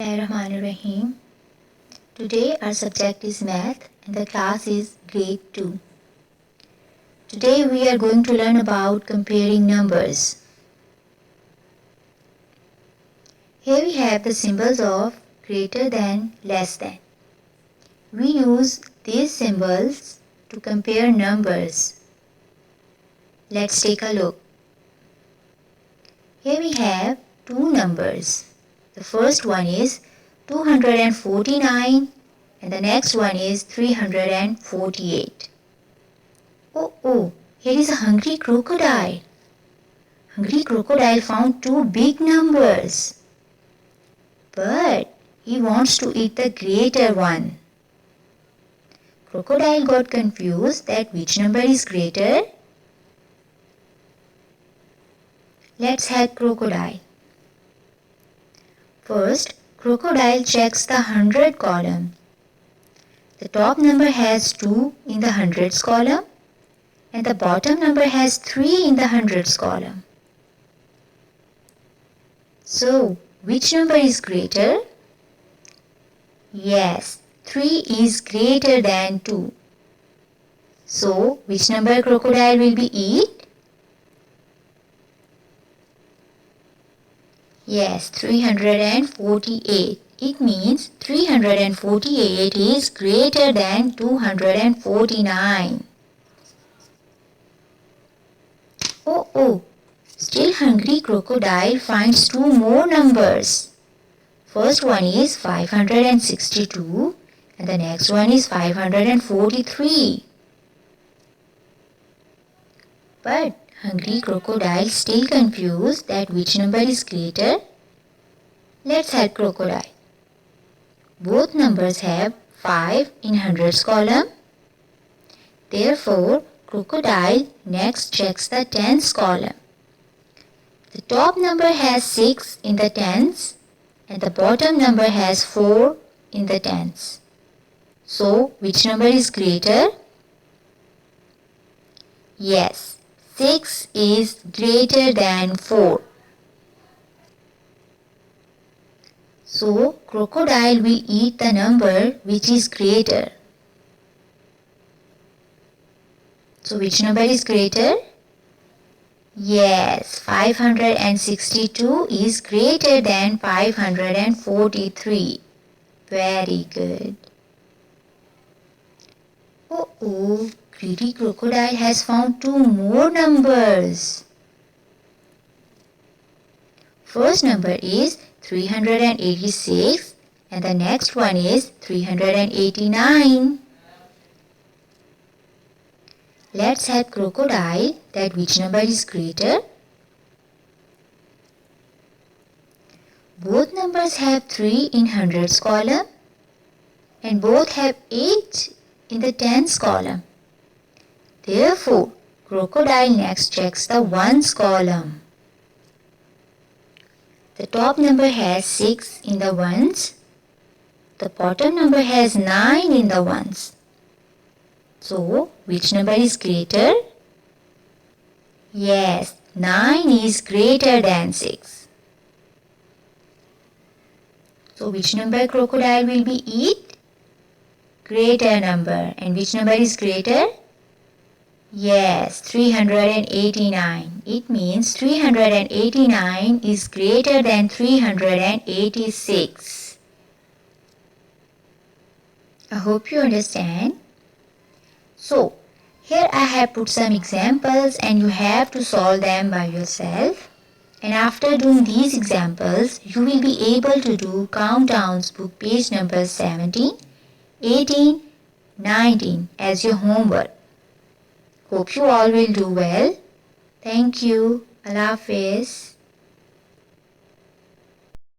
Bismillahirrahmanirrahim. Today our subject is math and the class is grade 2. Today we are going to learn about comparing numbers. Here we have the symbols of greater than, less than. We use these symbols to compare numbers. Let's take a look. Here we have two numbers. The first one is 249 and the next one is 348. Oh, here is a hungry crocodile. Hungry crocodile found two big numbers. But he wants to eat the greater one. Crocodile got confused that which number is greater. Let's help crocodile. First, crocodile checks the 100 column. The top number has 2 in the hundreds column and the bottom number has 3 in the hundreds column. So, which number is greater? Yes, 3 is greater than 2. So, which number crocodile will be eat? Yes, 348. It means 348 is greater than 249. Oh, still hungry crocodile finds two more numbers. First one is 562 and the next one is 543. But hungry crocodile still confused that which number is greater. Let's help crocodile. Both numbers have 5 in hundreds column. Therefore, crocodile next checks the tens column. The top number has 6 in the tens and the bottom number has 4 in the tens. So, which number is greater? Yes, 6 is greater than 4. So, crocodile will eat the number which is greater. So, which number is greater? Yes, 562 is greater than 543. Very good. Oh, greedy crocodile has found two more numbers. First number is 386 and the next one is 389. Let's help crocodile that which number is greater. Both numbers have 3 in hundreds column and both have 8 in the tens column. Therefore, crocodile next checks the ones column. The top number has 6 in the ones. The bottom number has 9 in the ones. So, which number is greater? Yes, 9 is greater than 6. So, which number crocodile will be eat? Greater number. And which number is greater? Yes, 389. It means 389 is greater than 386. I hope you understand. So, here I have put some examples and you have to solve them by yourself. And after doing these examples, you will be able to do countdowns book page number 17, 18, 19 as your homework. Hope you all will do well. Thank you. Allah Hafiz.